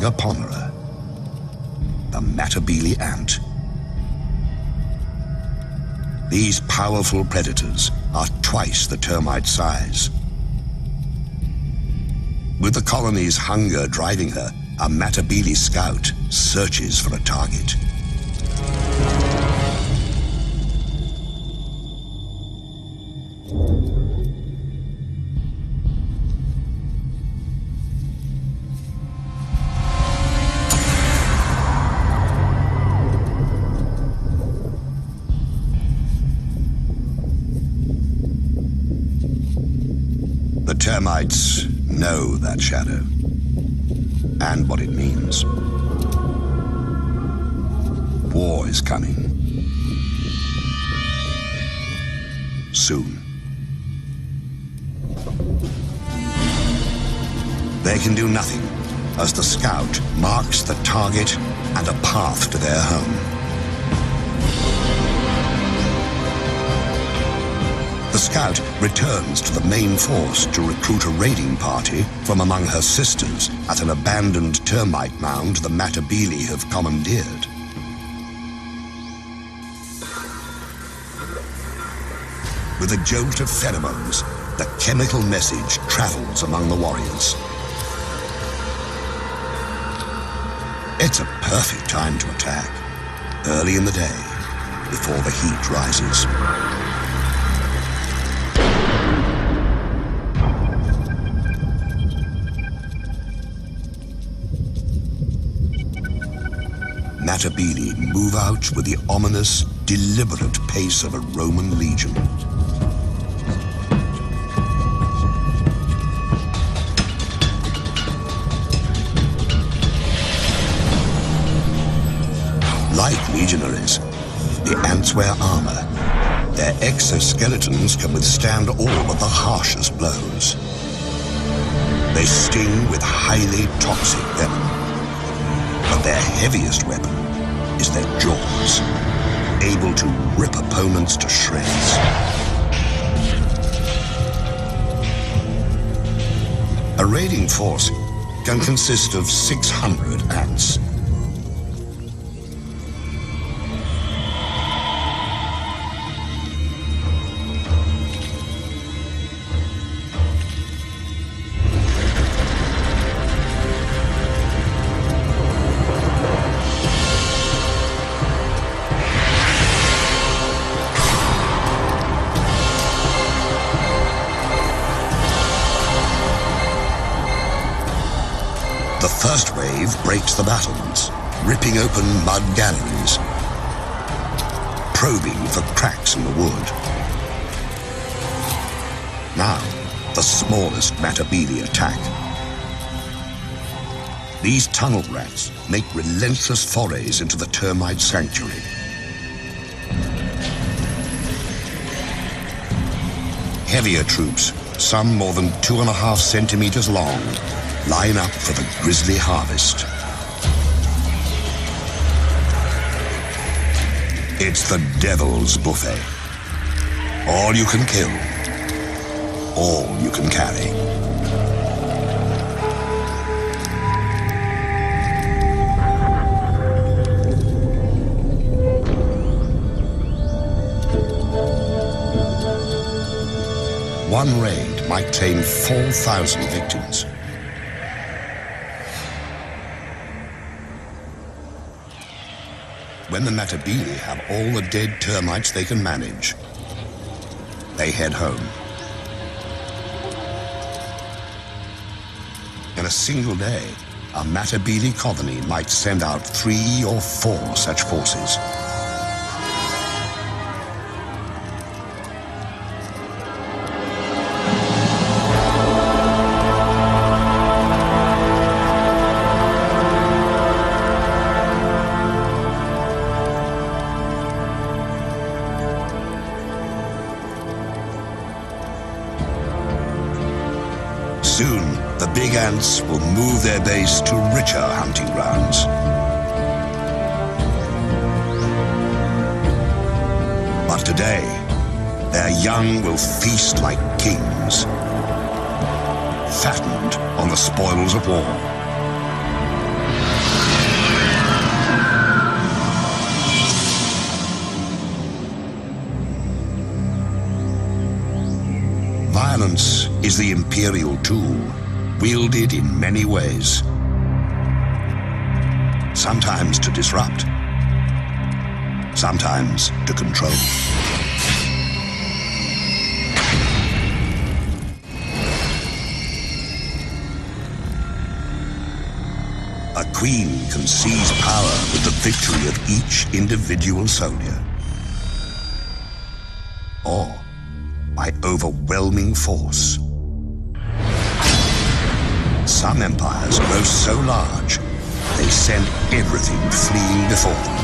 megaponera, the Matabele ant. These powerful predators are twice the termite size. With the colony's hunger driving her, a Matabele scout searches for a target. The termites know that shadow and what it means. War is coming. Soon. They can do nothing as the scout marks the target and a path to their home. The scout returns to the main force to recruit a raiding party from among her sisters at an abandoned termite mound the Matabele have commandeered. With a jolt of pheromones, the chemical message travels among the warriors. It's a perfect time to attack, early in the day, before the heat rises. Matabele move out with the ominous, deliberate pace of a Roman legion. Like legionaries, the ants wear armor. Their exoskeletons can withstand all of the harshest blows. They sting with highly toxic venom. But their heaviest weapon is their jaws, able to rip opponents to shreds. A raiding force can consist of 600 ants. The first wave breaks the battlements, ripping open mud galleries, probing for cracks in the wood. Now, the smallest Matabele attack. These tunnel rats make relentless forays into the termite sanctuary. Heavier troops, some more than 2.5 centimeters long, line up for the grisly harvest. It's the devil's buffet. All you can kill, all you can carry. One raid might claim 4,000 victims. When the Matabele have all the dead termites they can manage, they head home. In a single day, a Matabele colony might send out 3 or 4 such forces. Soon, the big ants will move their base to richer hunting grounds. But today, their young will feast like kings, fattened on the spoils of war. Violence is the imperial tool, wielded in many ways. Sometimes to disrupt, sometimes to control. A queen can seize power with the victory of each individual soldier, or by overwhelming force. Some empires grow so large, they send everything fleeing before them.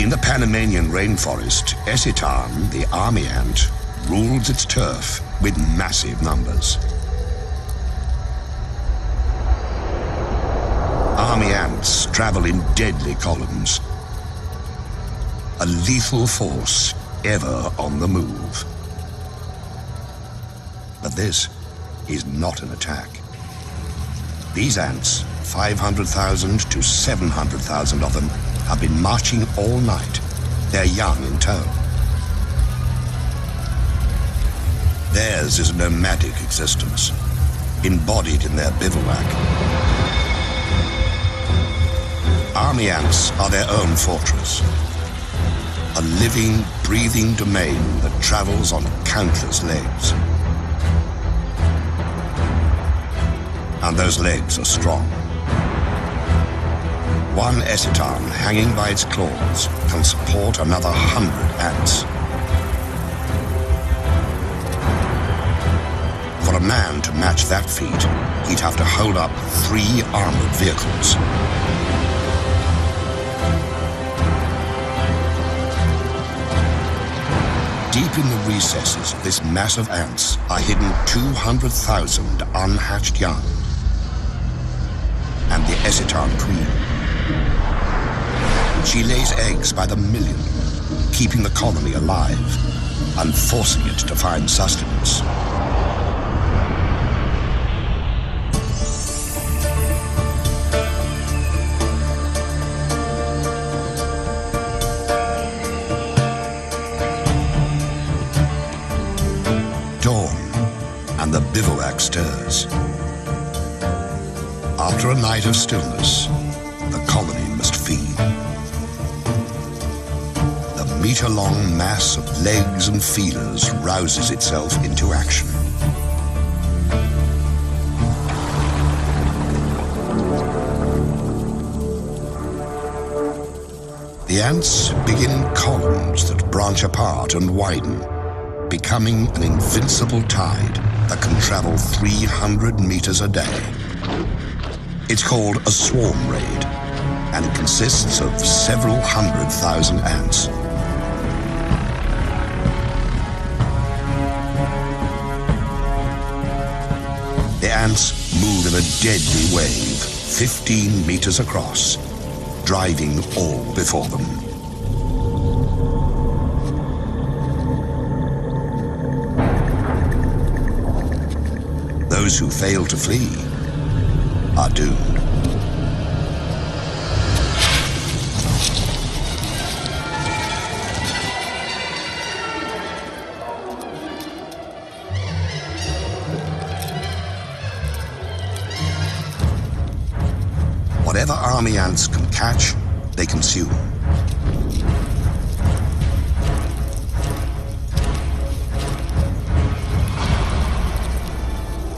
In the Panamanian rainforest, Esitan, the army ant, rules its turf with massive numbers. Army ants travel in deadly columns, a lethal force ever on the move. But this is not an attack. These ants, 500,000 to 700,000 of them, have been marching all night, their young in tow. Theirs is a nomadic existence, embodied in their bivouac. Army ants are their own fortress, a living, breathing domain that travels on countless legs. And those legs are strong. One Esitan hanging by its claws can support another 100 ants. For a man to match that feat, he'd have to hold up 3 armored vehicles. Deep in the recesses of this mass of ants are hidden 200,000 unhatched young. And the Esitan queen. She lays eggs by the million, keeping the colony alive and forcing it to find sustenance. Dawn, and the bivouac stirs. After a night of stillness, the colony must feed. The meter-long mass of legs and feelers rouses itself into action. The ants begin in columns that branch apart and widen, becoming an invincible tide that can travel 300 meters a day. It's called a swarm raid, and it consists of several 100,000 ants. The ants move in a deadly wave, 15 meters across, driving all before them. Those who fail to flee are doomed. Whatever army ants can catch, they consume.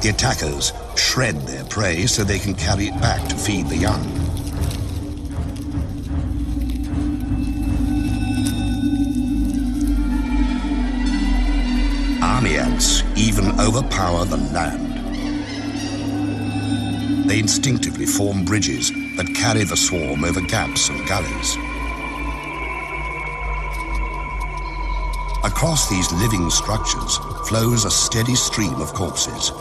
The attackers shred their prey so they can carry it back to feed the young. Army ants even overpower the land. They instinctively form bridges that carry the swarm over gaps and gullies. Across these living structures flows a steady stream of corpses.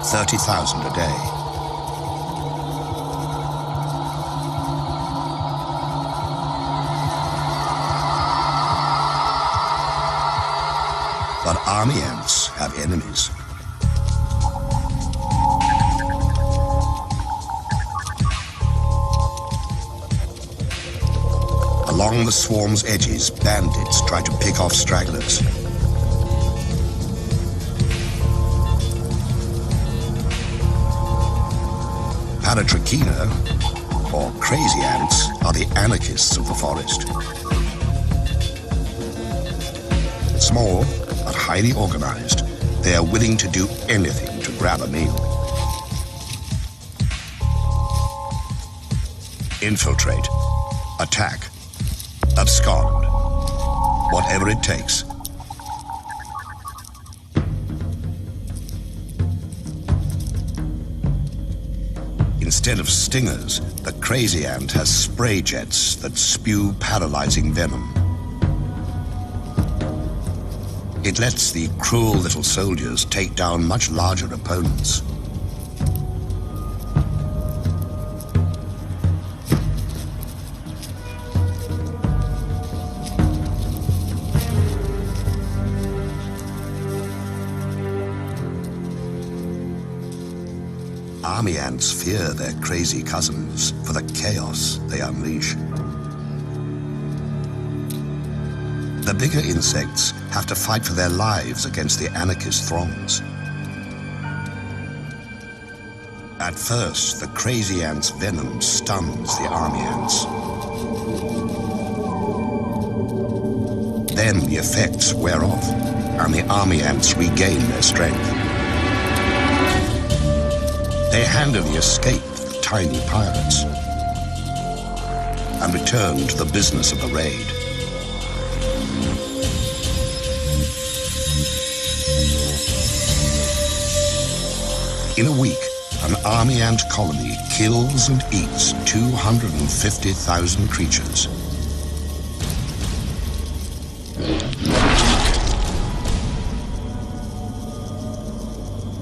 30,000 a day. But army ants have enemies. Along the swarm's edges, bandits try to pick off stragglers. Paratrachina, or crazy ants, are the anarchists of the forest. Small, but highly organized, they are willing to do anything to grab a meal. Infiltrate, attack, abscond, whatever it takes. Instead of stingers, the crazy ant has spray jets that spew paralyzing venom. It lets the cruel little soldiers take down much larger opponents. Army ants fear their crazy cousins for the chaos they unleash. The bigger insects have to fight for their lives against the anarchist throngs. At first, the crazy ant's venom stuns the army ants. Then the effects wear off, and the army ants regain their strength. They handily escape the tiny pirates and return to the business of the raid. In a week, an army ant colony kills and eats 250,000 creatures.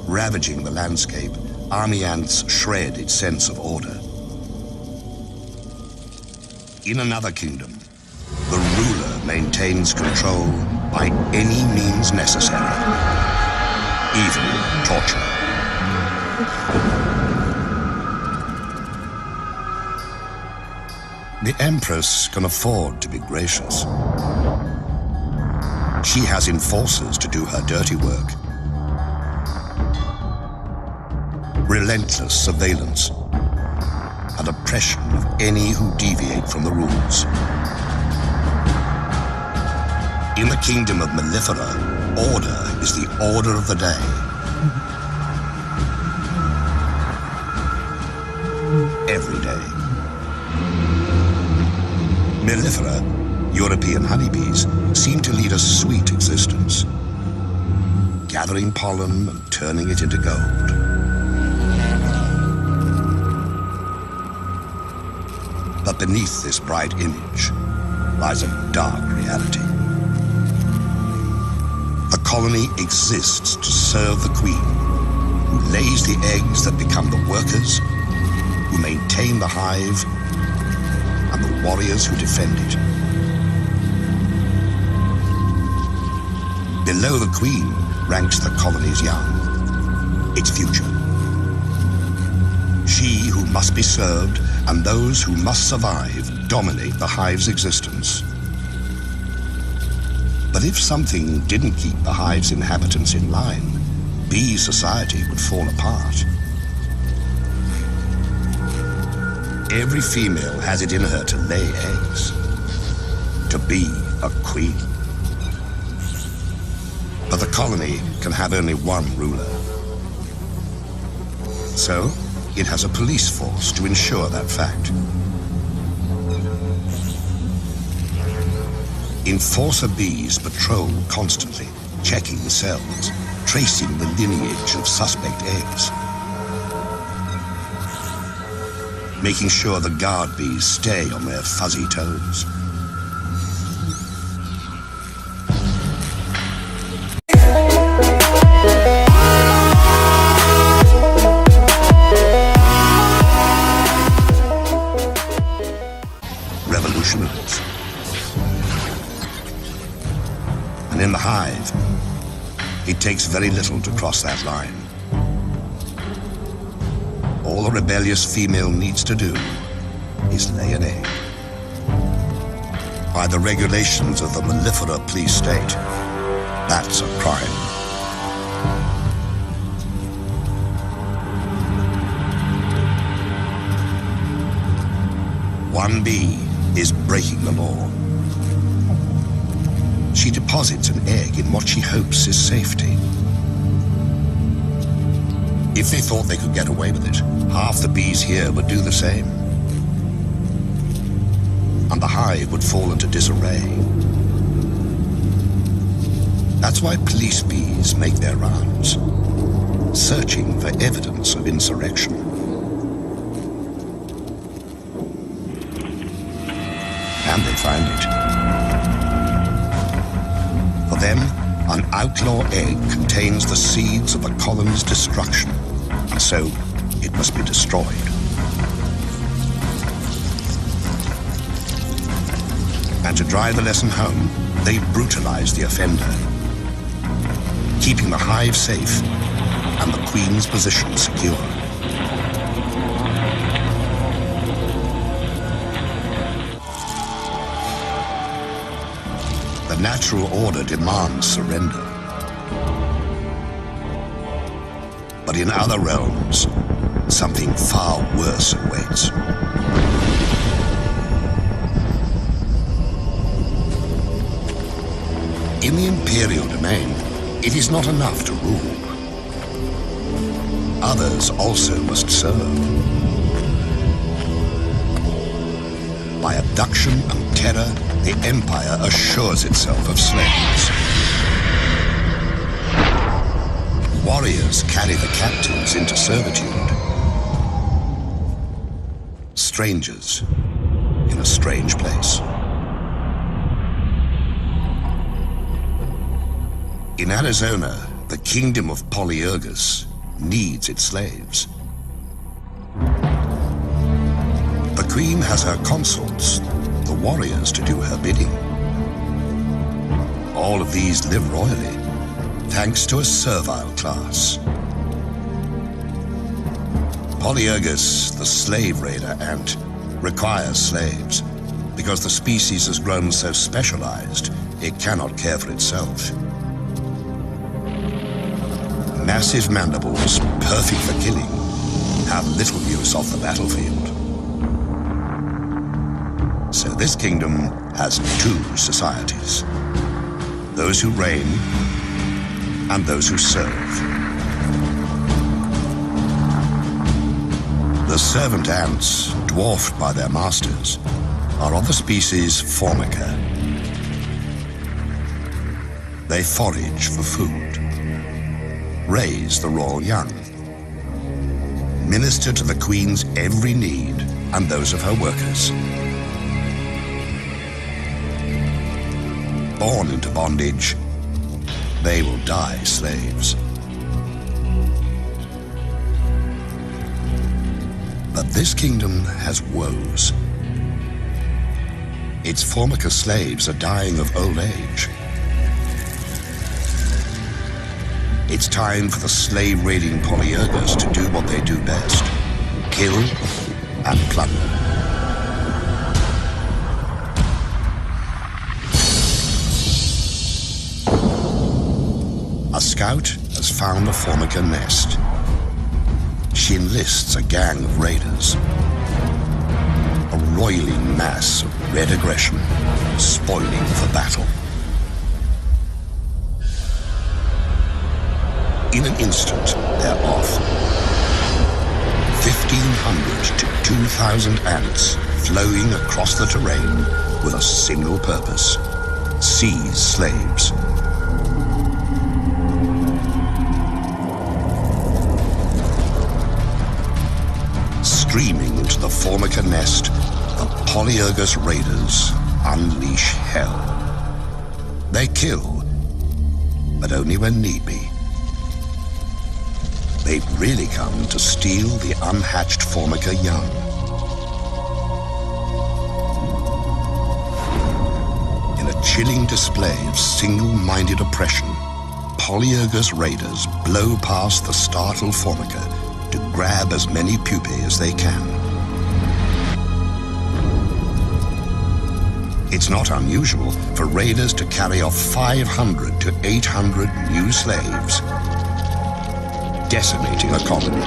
Ravaging the landscape, army ants shred its sense of order. In another kingdom, the ruler maintains control by any means necessary, even torture. The Empress can afford to be gracious. She has enforcers to do her dirty work. Relentless surveillance and oppression of any who deviate from the rules. In the kingdom of Mellifera, order is the order of the day. Every day. Mellifera, European honeybees, seem to lead a sweet existence, gathering pollen and turning it into gold. But beneath this bright image lies a dark reality. The colony exists to serve the queen, who lays the eggs that become the workers, who maintain the hive, and the warriors who defend it. Below the queen ranks the colony's young, its future. She who must be served and those who must survive dominate the hive's existence. But if something didn't keep the hive's inhabitants in line, bee society would fall apart. Every female has it in her to lay eggs, to be a queen. But the colony can have only one ruler. So, it has a police force to ensure that fact. Enforcer bees patrol constantly, checking the cells, tracing the lineage of suspect eggs, making sure the guard bees stay on their fuzzy toes. Revolutionaries. And in the hive, It takes very little to cross that line. All a rebellious female needs to do is lay an egg. By the regulations of the mellifera police state, that's a crime. One bee is breaking the law. She deposits an egg in what she hopes is safety. If they thought they could get away with it, half the bees here would do the same. And the hive would fall into disarray. That's why police bees make their rounds, searching for evidence of insurrection. And they find it. For them, an outlaw egg contains the seeds of a colony's destruction, and so it must be destroyed. And to drive the lesson home, they brutalize the offender, keeping the hive safe and the queen's position secure. The natural order demands surrender. But in other realms, something far worse awaits. In the Imperial domain, it is not enough to rule. Others also must serve. By abduction and terror, the Empire assures itself of slaves. Warriors carry the captives into servitude. Strangers in a strange place. In Arizona, the kingdom of Polyergus needs its slaves. The queen has her consorts, the warriors, to do her bidding. All of these live royally, thanks to a servile class. Polyergus, the slave raider ant, requires slaves because the species has grown so specialized it cannot care for itself. Massive mandibles, perfect for killing, have little use off the battlefield. So this kingdom has two societies: those who reign and those who serve. The servant ants, dwarfed by their masters, are of the species Formica. They forage for food, raise the royal young, minister to the queen's every need and those of her workers. Born into bondage, they will die slaves. But this kingdom has woes. Its Formica slaves are dying of old age. It's time for the slave-raiding Polyergus to do what they do best: kill and plunder. A scout has found a Formica nest. She enlists a gang of raiders. A roiling mass of red aggression, spoiling for battle. In an instant, they're off. 1,500 to 2,000 ants flowing across the terrain with a single purpose: seize slaves. Streaming into the Formica nest, the Polyergus raiders unleash hell. They kill, but only when need be. They've really come to steal the unhatched Formica young. In a chilling display of single-minded oppression, Polyergus raiders blow past the startled Formica to grab as many pupae as they can. It's not unusual for raiders to carry off 500 to 800 new slaves, decimating a colony.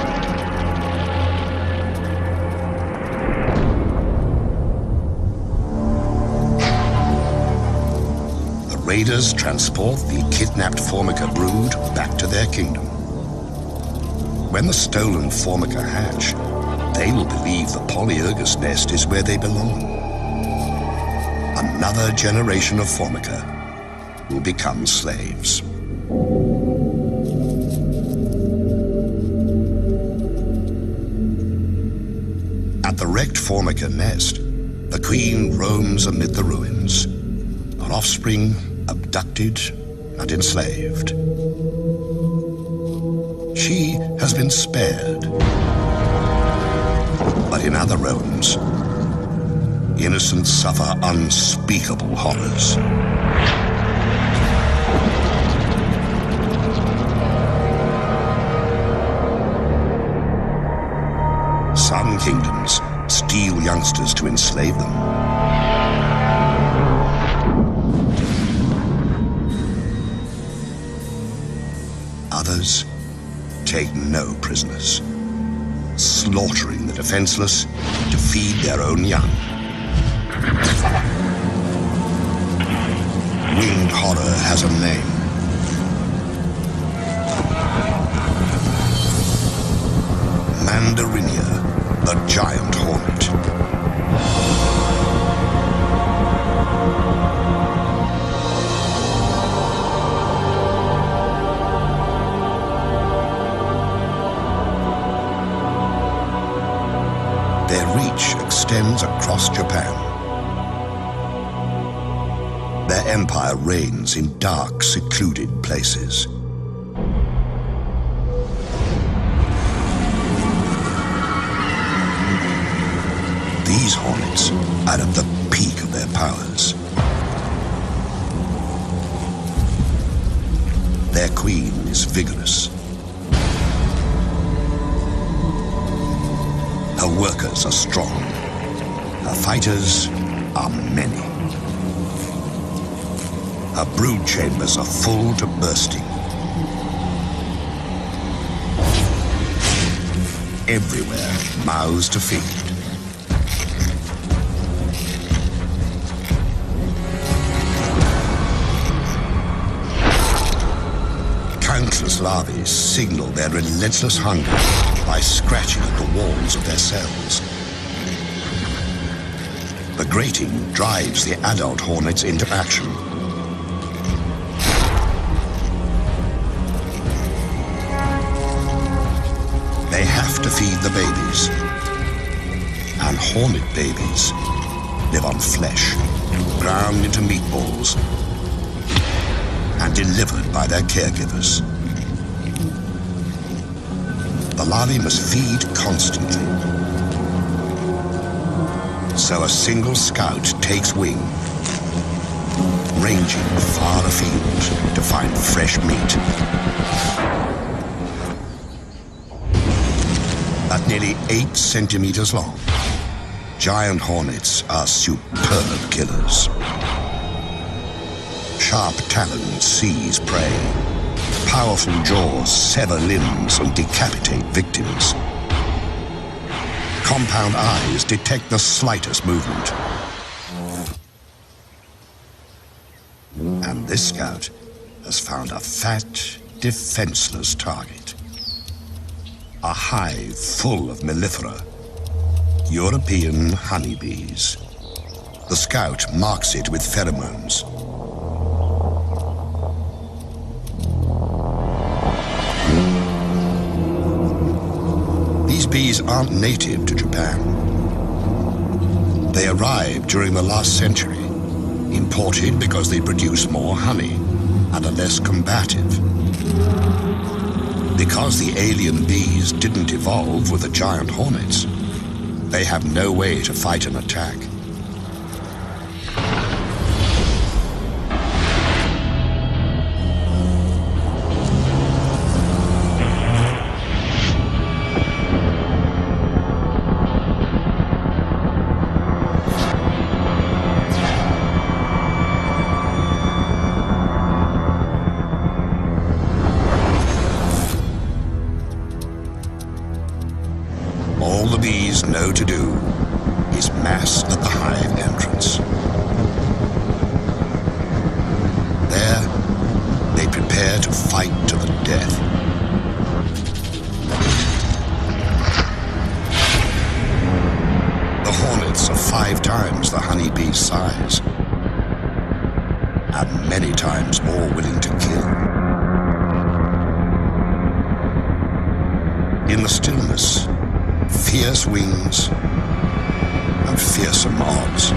The raiders transport the kidnapped Formica brood back to their kingdom. When the stolen Formica hatch, they will believe the Polyergus nest is where they belong. Another generation of Formica will become slaves. At the wrecked Formica nest, the queen roams amid the ruins, her offspring abducted and enslaved. She has been spared, but in other realms, innocents suffer unspeakable horrors. Some kingdoms steal youngsters to enslave them. Others take no prisoners, slaughtering the defenseless to feed their own young. Winged horror has a name. Mandarinia, the giant hornet. Their reach extends across Japan. Their empire reigns in dark, secluded places. These hornets are at the peak of their powers. Their queen is vigorous. Her workers are strong. Her fighters are many. Her brood chambers are full to bursting. Everywhere, mouths to feed. Countless larvae signal their relentless hunger by scratching at the walls of their cells. The grating drives the adult hornets into action. They have to feed the babies. And hornet babies live on flesh, ground into meatballs, and delivered by their caregivers. The larvae must feed constantly. So a single scout takes wing, ranging far afield to find fresh meat. At nearly 8 centimeters long, giant hornets are superb killers. Sharp talons seize prey. Powerful jaws sever limbs and decapitate victims. Compound eyes detect the slightest movement. And this scout has found a fat, defenseless target. A hive full of mellifera, European honeybees. The scout marks it with pheromones. These bees aren't native to Japan. They arrived during the last century, imported because they produce more honey and are less combative. Because the alien bees didn't evolve with the giant hornets, they have no way to fight an attack. bees know to do is mass at the hive entrance. There, they prepare to fight to the death. The hornets are 5 times the honeybee's size, and many times more willing to kill. In the stillness, fierce wings and fearsome odds.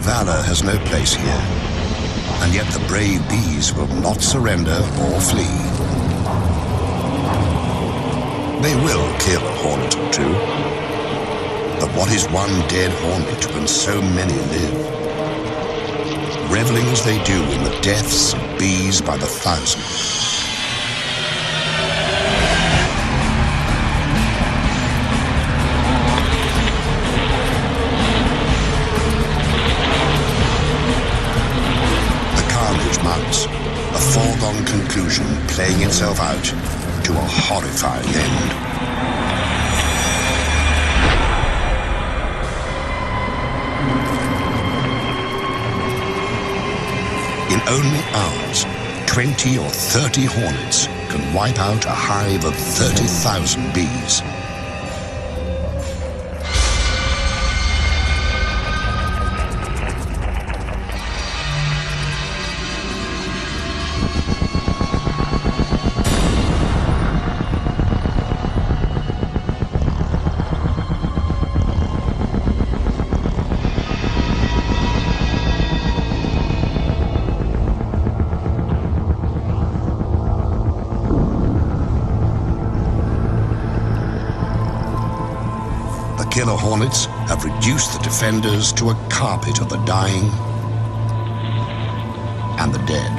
Valor has no place here, and yet the brave bees will not surrender or flee. They will kill a hornet or 2, but what is one dead hornet when so many live? Reveling as they do in the deaths of bees by the thousand. Mounts, a foregone conclusion playing itself out to a horrifying end. In only hours, 20 or 30 hornets can wipe out a hive of 30,000 bees. Killer hornets have reduced the defenders to a carpet of the dying and the dead.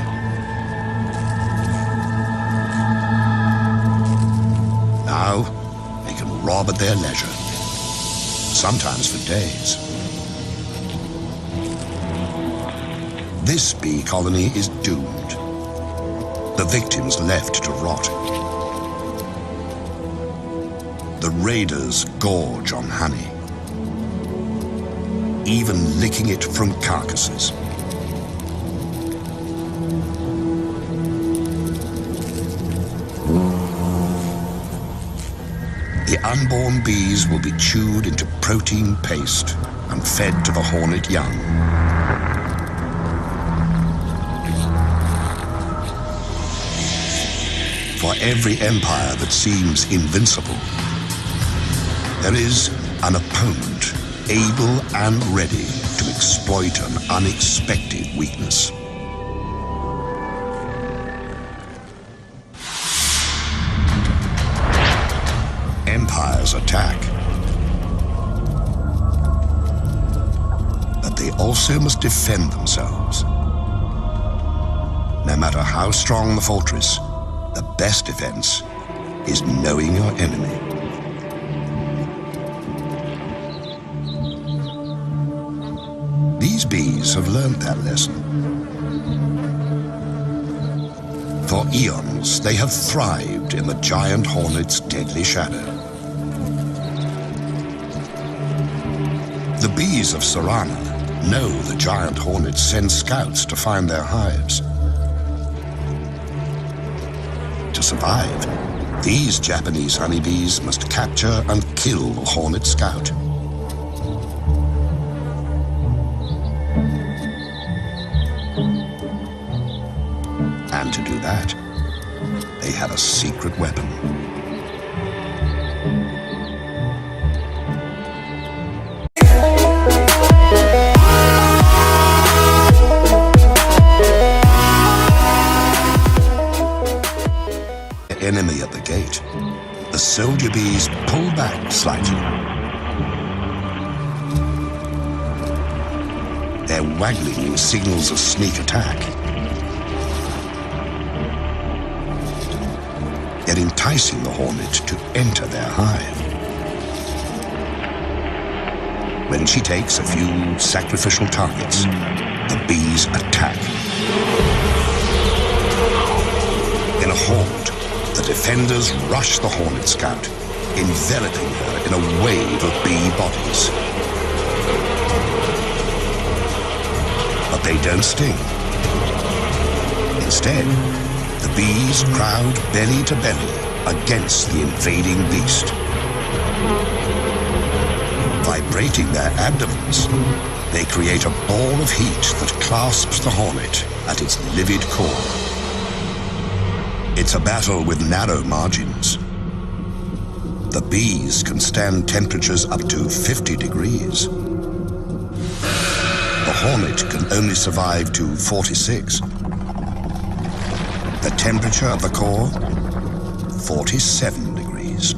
Now, they can rob at their leisure, sometimes for days. This bee colony is doomed, the victims left to rot. The raiders gorge on honey, even licking it from carcasses. The unborn bees will be chewed into protein paste and fed to the hornet young. For every empire that seems invincible, there is an opponent able and ready to exploit an unexpected weakness. Empires attack, but they also must defend themselves. No matter how strong the fortress, the best defense is knowing your enemy. These bees have learned that lesson. For eons, they have thrived in the giant hornet's deadly shadow. The bees of Sarana know the giant hornets send scouts to find their hives. To survive, these Japanese honeybees must capture and kill the hornet scout. And to do that, they have a secret weapon. The enemy at the gate, the soldier bees pull back slightly. Their waggling signals a sneak attack. They're enticing the hornet to enter their hive. When she takes a few sacrificial targets, the bees attack. In a horde, the defenders rush the Hornet Scout, enveloping her in a wave of bee bodies. But they don't sting. Instead, the bees crowd belly to belly against the invading beast. Vibrating their abdomens, they create a ball of heat that clasps the hornet at its livid core. It's a battle with narrow margins. The bees can stand temperatures up to 50 degrees. The hornet can only survive to 46. The temperature of the core, 47 degrees.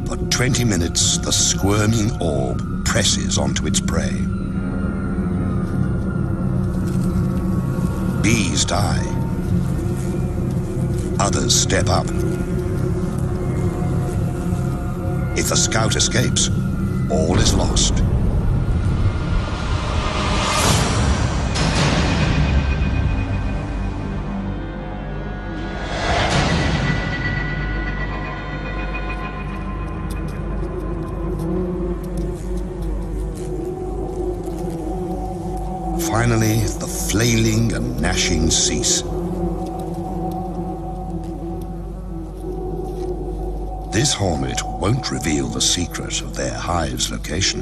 For 20 minutes, the squirming orb presses onto its prey. Bees die. Others step up. If the scout escapes, all is lost. Finally, the flailing and gnashing cease. This hornet won't reveal the secret of their hive's location.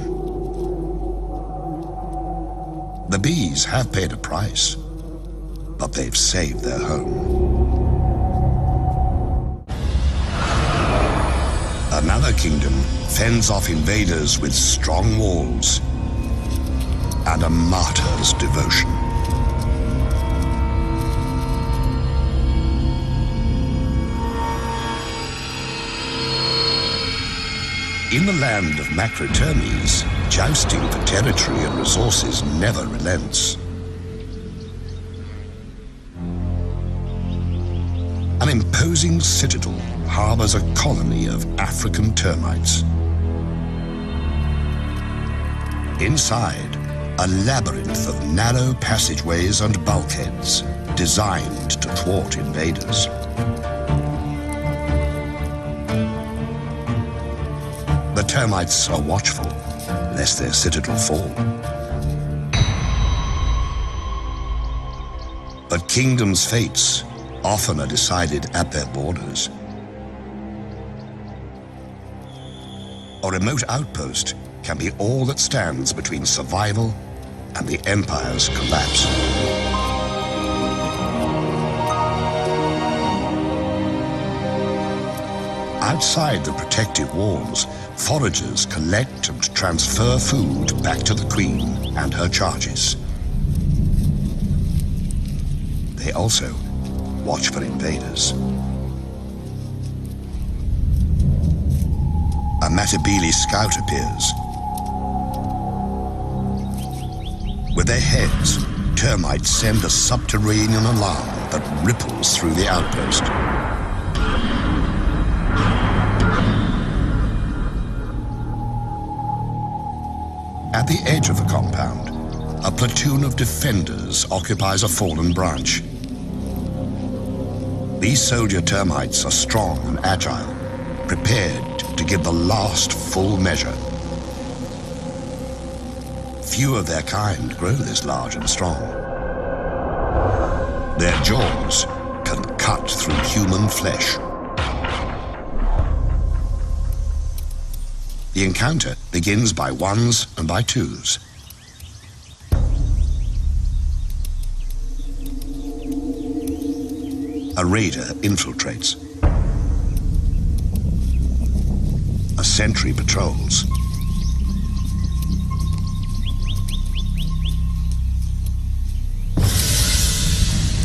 The bees have paid a price, but they've saved their home. Another kingdom fends off invaders with strong walls and a martyr's devotion. In the land of Macrotermes, jousting for territory and resources never relents. An imposing citadel harbors a colony of African termites. Inside, a labyrinth of narrow passageways and bulkheads designed to thwart invaders. The termites are watchful, lest their citadel fall. But kingdoms' fates often are decided at their borders. A remote outpost can be all that stands between survival and the empire's collapse. Outside the protective walls, foragers collect and transfer food back to the queen and her charges. They also watch for invaders. A Matabele scout appears. With their heads, termites send a subterranean alarm that ripples through the outpost. At the edge of the compound, a platoon of defenders occupies a fallen branch. These soldier termites are strong and agile, prepared to give the last full measure. Few of their kind grow this large and strong. Their jaws can cut through human flesh. The encounter begins by ones and by twos. A raider infiltrates. A sentry patrols.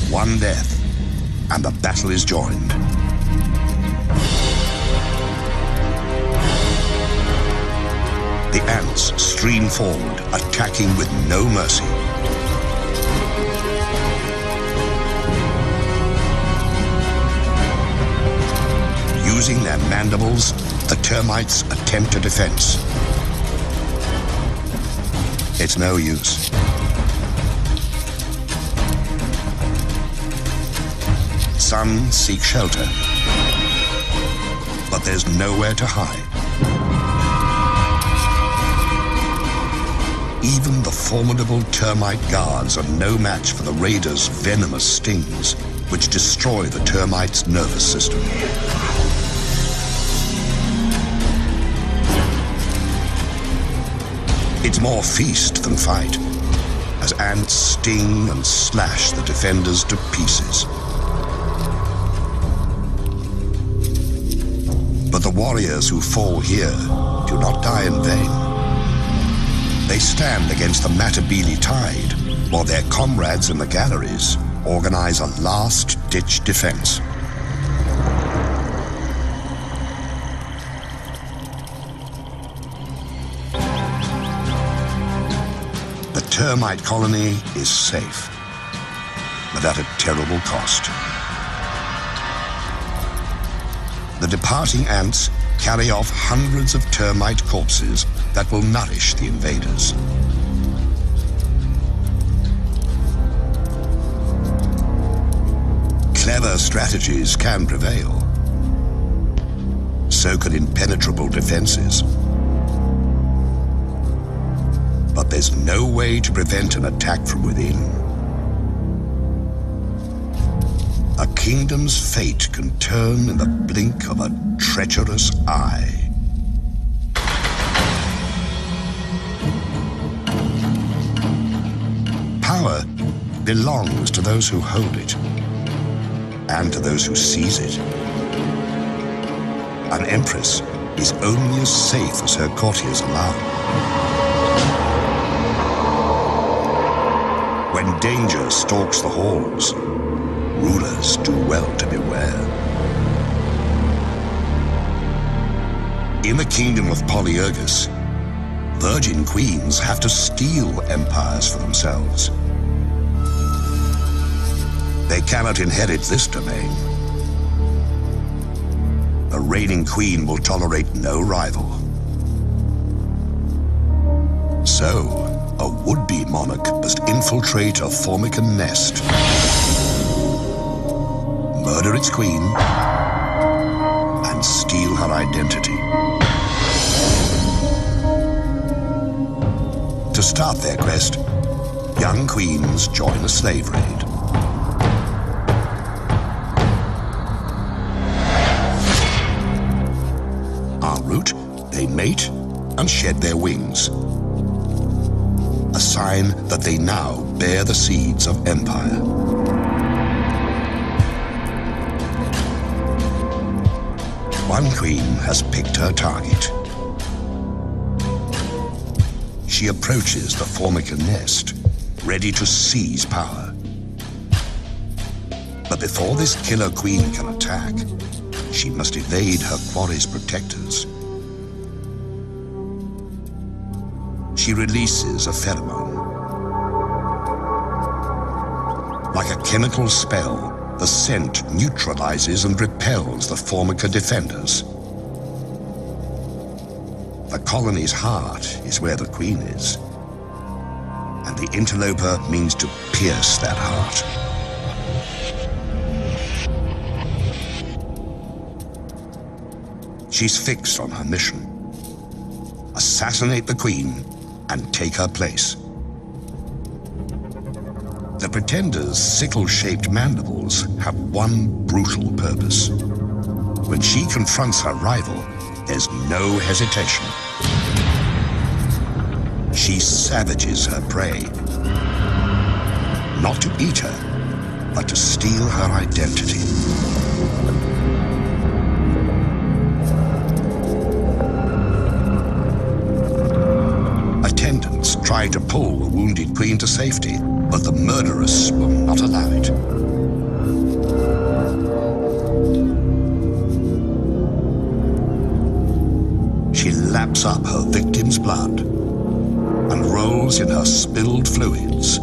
One death, and the battle is joined. The ants stream forward, attacking with no mercy. Using their mandibles, The termites attempt a defense. It's no use. Some seek shelter, but there's nowhere to hide. Even the formidable termite guards are no match for the raiders' venomous stings, which destroy the termites' nervous system. It's more feast than fight, as ants sting and slash the defenders to pieces. But the warriors who fall here do not die in vain. They stand against the Matabele tide, while their comrades in the galleries organize a last-ditch defense. The termite colony is safe, but at a terrible cost. The departing ants carry off hundreds of termite corpses that will nourish the invaders. Clever strategies can prevail. So can impenetrable defenses. But there's no way to prevent an attack from within. A kingdom's fate can turn in the blink of a treacherous eye. Power belongs to those who hold it, and to those who seize it. An empress is only as safe as her courtiers allow. When danger stalks the halls, rulers do well to beware. In the kingdom of Polyergus, virgin queens have to steal empires for themselves. They cannot inherit this domain. A reigning queen will tolerate no rival. So, a would-be monarch must infiltrate a Formican nest, murder its queen, and steal her identity. To start their quest, young queens join a slave raid. En route, they mate and shed their wings, a sign that they now bear the seeds of empire. One queen has picked her target. She approaches the Formica nest, ready to seize power. But before this killer queen can attack, she must evade her quarry's protectors. She releases a pheromone. Like a chemical spell, the scent neutralizes and repels the Formica defenders. The colony's heart is where the queen is, and the interloper means to pierce that heart. She's fixed on her mission: assassinate the queen and take her place. The Pretender's sickle-shaped mandibles have one brutal purpose. When she confronts her rival, there's no hesitation. She savages her prey, not to eat her, but to steal her identity. Attendants try to pull the wounded queen to safety, but the murderess will not allow it. She laps up her victim's blood and rolls in her spilled fluids,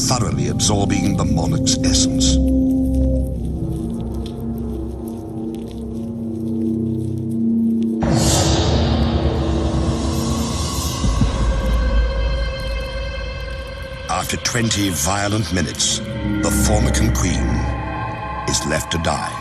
thoroughly absorbing the monarch's essence. 'The After 20 violent minutes, the Formican Queen is left to die.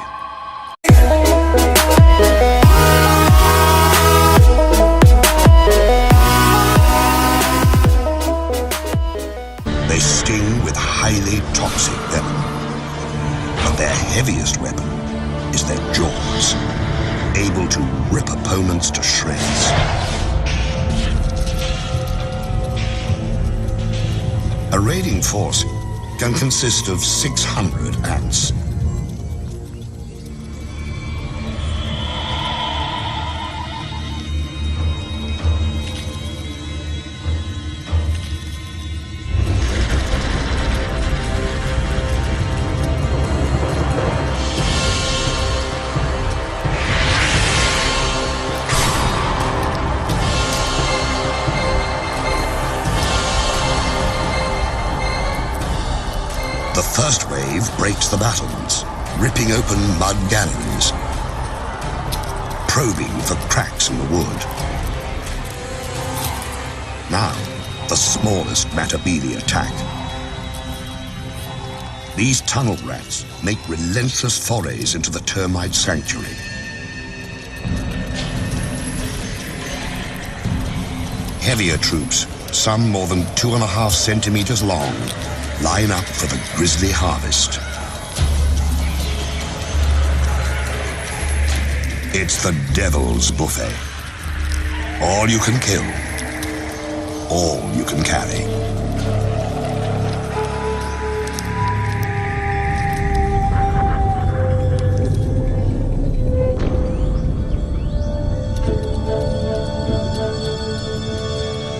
They sting with highly toxic venom, but their heaviest weapon is their jaws, able to rip opponents to shreds. A raiding force can consist of 600 ants. The first wave breaks the battlements, ripping open mud galleries, probing for cracks in the wood. Now, the smallest Matabele attack. These tunnel rats make relentless forays into the termite sanctuary. Heavier troops, some more than 2.5 centimeters long, line up for the grisly harvest. It's the devil's buffet. All you can kill, all you can carry.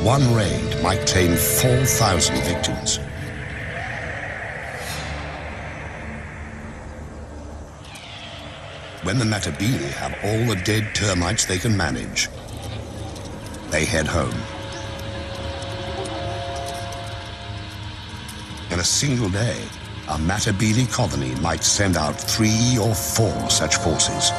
One raid might claim 4,000 victims. When the Matabele have all the dead termites they can manage, they head home. In a single day, a Matabele colony might send out 3 or 4 such forces.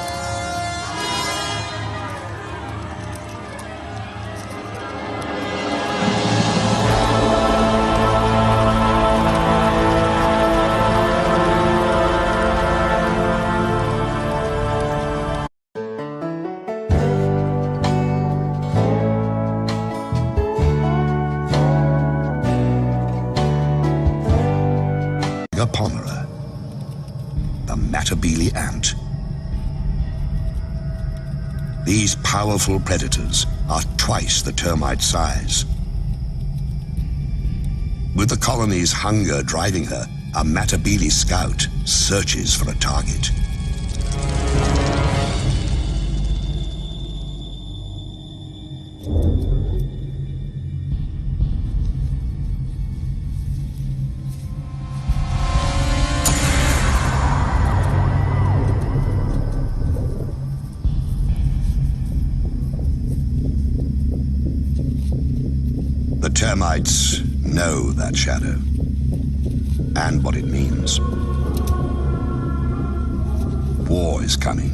Ponera, the Matabele ant. These powerful predators are twice the termite size. With the colony's hunger driving her, a Matabele scout searches for a target. The termites know that shadow and what it means. War is coming.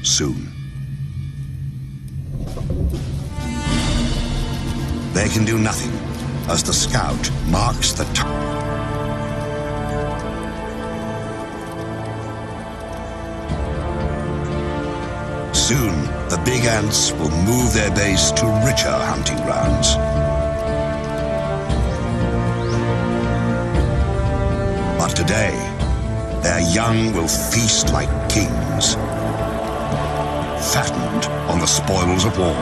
Soon. They can do nothing as the scout marks the time. Soon, the big ants will move their base to richer hunting grounds. But today, their young will feast like kings, fattened on the spoils of war.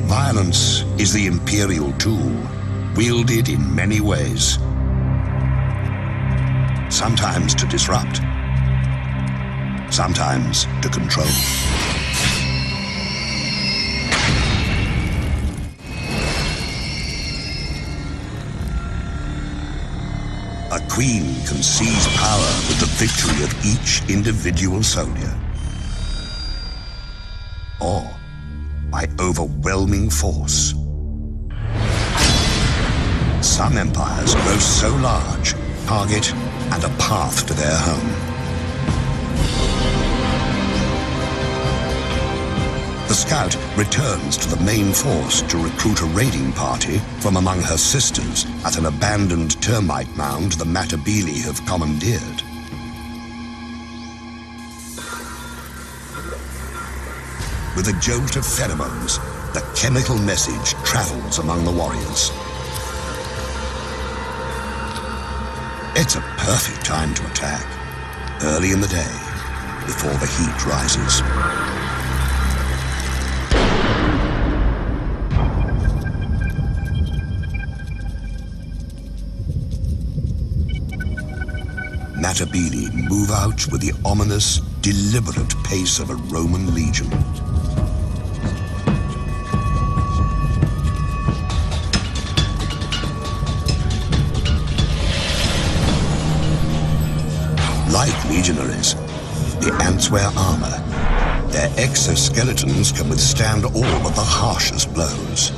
Violence is the imperial tool, wielded in many ways. Sometimes to disrupt, sometimes to control. A queen can seize power with the victory of each individual soldier, or by overwhelming force. Some empires grow so large, target and a path to their home. The scout returns to the main force to recruit a raiding party from among her sisters at an abandoned termite mound the Matabele have commandeered. With a jolt of pheromones, the chemical message travels among the warriors. It's a perfect time to attack, early in the day, before the heat rises. Matabele move out with the ominous, deliberate pace of a Roman legion. Like legionaries, the ants wear armor. Their exoskeletons can withstand all but the harshest blows.